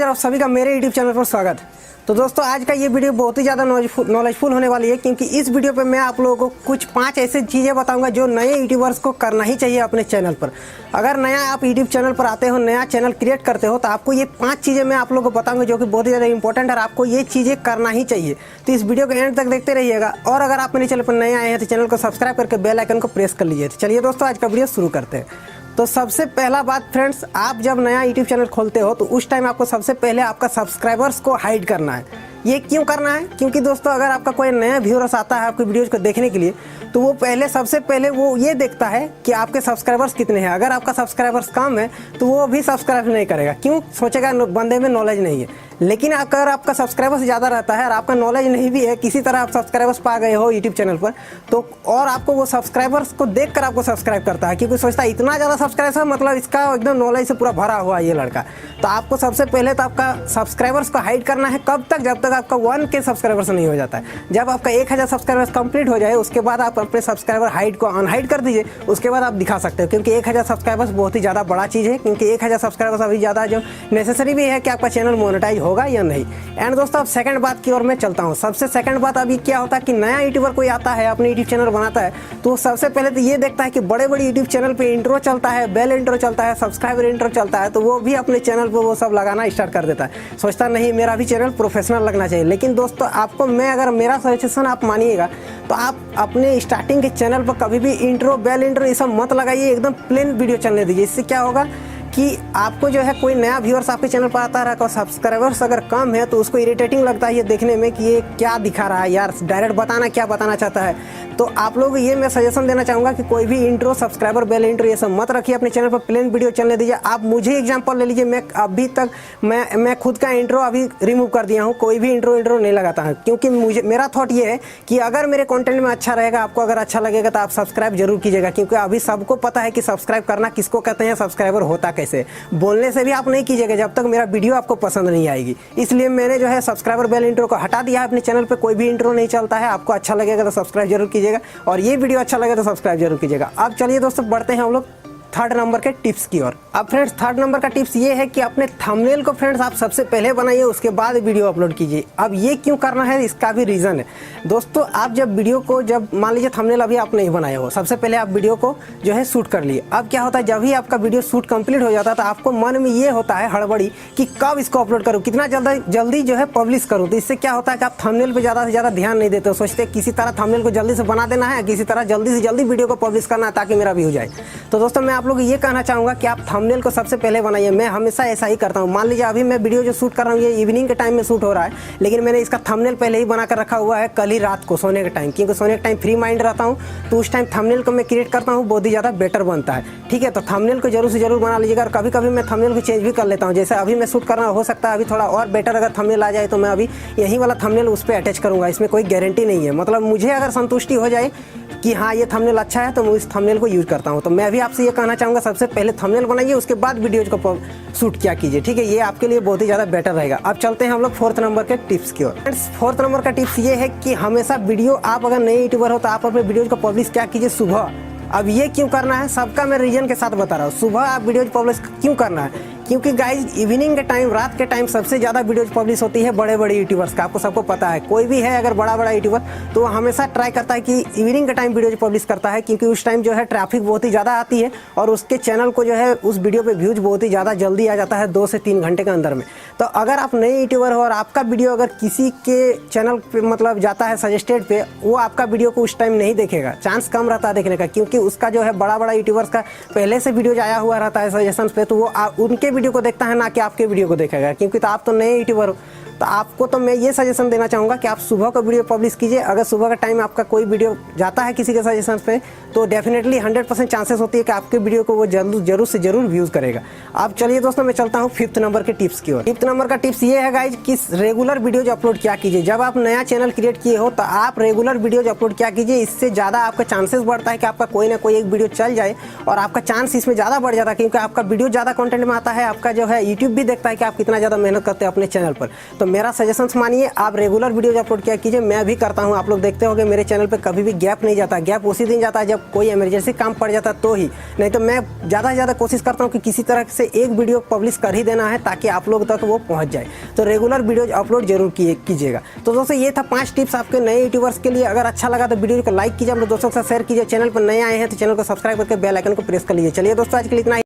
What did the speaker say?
आप सभी का मेरे YouTube चैनल पर स्वागत। तो दोस्तों आज का ये वीडियो बहुत ही ज़्यादा नॉलेजफुल होने वाली है, क्योंकि इस वीडियो पे मैं आप लोगों को कुछ 5 ऐसे चीज़ें बताऊंगा जो नए यूट्यूबर्स को करना ही चाहिए अपने चैनल पर। अगर नया आप यूट्यूब चैनल पर आते हो, नया चैनल क्रिएट करते हो, तो आपको ये 5 चीज़ें मैं आप लोगों को बताऊंगा जो कि बहुत ही ज़्यादा इंपॉर्टेंट है और आपको ये चीज़ें करना ही चाहिए। तो इस वीडियो को एंड तक देखते रहिएगा। और अगर आप मेरे चैनल पर नए आए हैं तो चैनल को सब्सक्राइब करके बेल आइकन को प्रेस कर लीजिए। तो चलिए दोस्तों आज का वीडियो शुरू करते हैं। तो सबसे पहला बात फ्रेंड्स, आप जब नया यूट्यूब चैनल खोलते हो तो उस टाइम आपको सबसे पहले आपका सब्सक्राइबर्स को हाइड करना है। ये क्यों करना है? क्योंकि दोस्तों अगर आपका कोई नया व्यूअर्स आता है आपकी वीडियोज़ को देखने के लिए, तो वो सबसे पहले वो ये देखता है कि आपके सब्सक्राइबर्स कितने हैं। अगर आपका सब्सक्राइबर्स कम है तो वो भी सब्सक्राइब नहीं करेगा। क्यों? सोचेगा बंदे में नॉलेज नहीं है। लेकिन अगर आपका सब्सक्राइबर्स ज़्यादा रहता है और आपका नॉलेज नहीं भी है, किसी तरह आप सब्सक्राइबर्स पा गए हो यूट्यूब चैनल पर, तो और आपको वो सब्सक्राइबर्स को देखकर आपको सब्सक्राइब करता है, क्योंकि सोचता है इतना ज़्यादा सब्सक्राइबर्स है, मतलब इसका एकदम नॉलेज से पूरा भरा हुआ ये लड़का। तो आपको सबसे पहले तो आपका सब्सक्राइबर्स को हाइड करना है। कब तक? जब तक आपका 1K सब्सक्राइबर्स नहीं हो जाता है। जब आपका 1000 सब्सक्राइबर्स कंप्लीट हो जाए उसके बाद आप अपने सब्सक्राइबर हाइड को अनहाइड कर दीजिए। उसके बाद आप दिखा सकते हो, क्योंकि 1000 सब्सक्राइबर्स बहुत ही ज़्यादा बड़ा चीज़ है, क्योंकि 1000 सब्सक्राइबर्स अभी ज़्यादा जो नेसेसरी भी है कि आपका चैनल मोनेटाइज होगा या नहीं। एंड दोस्तों अब सेकंड बात की ओर मैं चलता हूँ। सबसे सेकंड बात अभी क्या होता है कि नया यूट्यूबर कोई आता है अपने यूट्यूब चैनल बनाता है, तो सबसे पहले तो ये देखता है कि बड़े बड़े यूट्यूब चैनल पे इंट्रो चलता है, बेल इंट्रो चलता है, सब्सक्राइबर इंट्रो चलता है, तो वो भी अपने चैनल पर वो सब लगाना स्टार्ट कर देता है। सोचता नहीं मेरा भी चैनल प्रोफेशनल लगना चाहिए। लेकिन दोस्तों आपको मैं अगर मेरा सजेशन आप मानिएगा तो आप अपने स्टार्टिंग के चैनल पर कभी भी इंट्रो बेल इंट्रो ये सब मत लगाइए, एकदम प्लेन वीडियो चलने दीजिए। इससे क्या होगा कि आपको जो है कोई नया व्यूअर्स आपके चैनल पर आता रहा और सब्सक्राइबर्स अगर कम है तो उसको इरिटेटिंग लगता है ये देखने में कि ये क्या दिखा रहा है यार, डायरेक्ट बताना क्या बताना चाहता है। तो आप लोग ये मैं सजेशन देना चाहूँगा कि कोई भी इंट्रो सब्सक्राइबर बेल इंट्रो ये सब मत रखिए अपने चैनल पर, प्लेन वीडियो चलने दीजिए। आप मुझे एग्जांपल ले लीजिए, मैं अभी तक मैं खुद का इंट्रो अभी रिमूव कर दिया हूँ, कोई भी इंट्रो नहीं लगाता है, क्योंकि मेरा थॉट ये है कि अगर मेरे कंटेंट में अच्छा रहेगा, आपको अगर अच्छा लगेगा तो आप सब्सक्राइब जरूर कीजिएगा। क्योंकि अभी सबको पता है कि सब्सक्राइब करना किसको कहते हैं, सब्सक्राइबर होता कैसे। बोलने से भी आप नहीं कीजिएगा जब तक मेरा वीडियो आपको पसंद नहीं आएगी। इसलिए मैंने जो है सब्सक्राइबर बेल इंट्रो को हटा दिया है अपने चैनल पे। कोई भी इंट्रो नहीं चलता है। आपको अच्छा लगेगा तो सब्सक्राइब जरूर कीजिएगा, और ये वीडियो अच्छा लगे तो सब्सक्राइब जरूर कीजिएगा। अब चलिए दोस्तों बढ़ते हैं हम लोग थर्ड नंबर के टिप्स की ओर। अब फ्रेंड्स थर्ड नंबर का टिप्स ये है कि अपने थंबनेल को फ्रेंड्स आप सबसे पहले बनाइए, उसके बाद वीडियो अपलोड कीजिए। अब ये क्यों करना है इसका भी रीज़न है दोस्तों। आप जब वीडियो को मान लीजिए थंबनेल अभी आप नहीं बनाए हो, सबसे पहले आप वीडियो को जो है शूट कर लिए। अब क्या होता है, जब भी आपका वीडियो शूट कंप्लीट हो जाता है तो आपको मन में ये होता है हड़बड़ी कि कब इसको अपलोड करूँ, कितना जल्दी जो है पब्लिश करूँ। तो इससे क्या होता है कि आप थंबनेल पर ज़्यादा से ज़्यादा ध्यान नहीं देते हो। सोचते किसी तरह थंबनेल को जल्दी से बना देना है, किसी तरह जल्दी से जल्दी वीडियो को पब्लिश करना है ताकि मेरा व्यू जाए। तो दोस्तों मैं आप लोग ये कहना चाहूँगा कि आप थंबनेल को सबसे पहले बनाइए। मैं हमेशा ऐसा ही करता हूँ। मान लीजिए अभी मैं वीडियो जो शूट कर रहा हूँ ये इवनिंग के टाइम में शूट हो रहा है, लेकिन मैंने इसका थंबनेल पहले ही बना कर रखा हुआ है कल ही रात को सोने के टाइम, क्योंकि सोने के टाइम फ्री माइंड रहता हूँ, तो उस टाइम थंबनेल को मैं क्रिएट करता हूँ, बहुत ही ज़्यादा बेटर बनता है। ठीक है, तो थंबनेल को जरूर से जरूर बना लीजिएगा। और कभी कभी मैं थंबनेल को चेंज भी कर लेता हूँ। जैसे अभी मैं शूट कर रहा हूँ, हो सकता है अभी थोड़ा और बेटर अगर थंबनेल आ जाए तो मैं अभी यही वाला थंबनेल उस पर अटैच करूँगा। इसमें कोई गारंटी नहीं है, मतलब मुझे अगर संतुष्टि हो जाए कि हाँ ये थंबनेल अच्छा है तो मैं इस थंबनेल को यूज़ करता हूँ। तो मैं भी आपसे ये कहना चाहूँगा सबसे पहले थंबनेल बनाइए, उसके बाद वीडियोज को शूट किया कीजिए। ठीक है, ये आपके लिए बहुत ही ज़्यादा बेटर रहेगा। अब चलते हैं हम लोग फोर्थ नंबर के टिप्स की ओर। फ्रेंड्स फोर्थ नंबर का टिप्स ये है कि हमेशा वीडियो आप अगर नए यूट्यूबर हो तो आप अपने वीडियोज को पब्लिश क्या कीजिए सुबह। अब ये क्यों करना है सबका मैं रीजन के साथ बता रहा हूँ। सुबह आप वीडियोज पब्लिश क्यों करना है? क्योंकि गाइज इवनिंग के टाइम, रात के टाइम सबसे ज़्यादा वीडियोज पब्लिश होती है बड़े बड़े यूट्यूबर्स का। आपको सबको पता है, कोई भी है अगर बड़ा यूट्यूबर तो वो हमेशा ट्राई करता है कि इवनिंग के टाइम वीडियोज पब्लिश करता है, क्योंकि उस टाइम जो है ट्रैफिक बहुत ही ज़्यादा आती है और उसके चैनल को जो है उस वीडियो पे व्यूज बहुत ही ज़्यादा जल्दी आ जाता है, 2 से 3 घंटे के अंदर में। तो अगर आप नए यूट्यूबर हो और आपका वीडियो अगर किसी के चैनल पे मतलब जाता है सजेस्टेड पे, वो आपका वीडियो को उस टाइम नहीं देखेगा, चांस कम रहता है देखने का, क्योंकि उसका जो है बड़ा यूट्यूबर्स का पहले से वीडियो आया हुआ रहता है सजेशन पे, तो वो उनके वीडियो को देखता है ना कि आपके वीडियो को देखेगा, क्योंकि तो आप तो नए यूट्यूबर हो। तो आपको तो मैं ये सजेशन देना चाहूँगा कि आप सुबह का वीडियो पब्लिश कीजिए। अगर सुबह का टाइम आपका कोई वीडियो जाता है किसी के सजेशन पे तो डेफिनेटली 100% चांसेस होती है कि आपके वीडियो को वो जरूर से जरूर व्यूज़ करेगा। अब चलिए दोस्तों मैं चलता हूँ फिफ्थ नंबर के टिप्स की ओर। फिफ्थ नंबर का टिप्स ये है गाइज कि रेगुलर वीडियोज अपलोड क्या कीजिए। जब आप नया चैनल क्रिएट किए हो तो आप रेगुलर वीडियोज अपलोड क्या कीजिए। इससे ज़्यादा आपका चांसेस बढ़ता है कि आपका कोई ना कोई एक वीडियो चल जाए और आपका चांस इसमें ज़्यादा बढ़ जाता है, क्योंकि आपका वीडियो ज़्यादा कंटेंट में आता है। आपका जो है यूट्यूब भी देखता है कि आप कितना ज़्यादा मेहनत करते हैं अपने चैनल पर। तो मेरा सजेशंस मानिए, आप रेगुलर वीडियोज अपलोड किया कीजिए। मैं भी करता हूँ, आप लोग देखते होंगे मेरे चैनल पे कभी भी गैप नहीं जाता। गैप उसी दिन जाता है जब कोई इमरजेंसी काम पड़ जाता तो ही, नहीं तो मैं ज़्यादा से ज़्यादा कोशिश करता हूँ कि किसी तरह से एक वीडियो पब्लिश कर ही देना है ताकि आप लोग तक वो पहुँच जाए। तो रेगुलर वीडियोज अपलोड जरूर कीजिएगा। तो दोस्तों ये था 5 टिप्स आपके नए यूट्यूबर्स के लिए। अगर अच्छा लगा तो वीडियो को लाइक कीजिए, अपने दोस्तों के साथ शेयर कीजिए। चैनल पर नए आए हैं तो चैनल को सब्सक्राइब करके बेल आइकन को प्रेस कर लीजिए। चलिए दोस्तों आज के लिए इतना ही।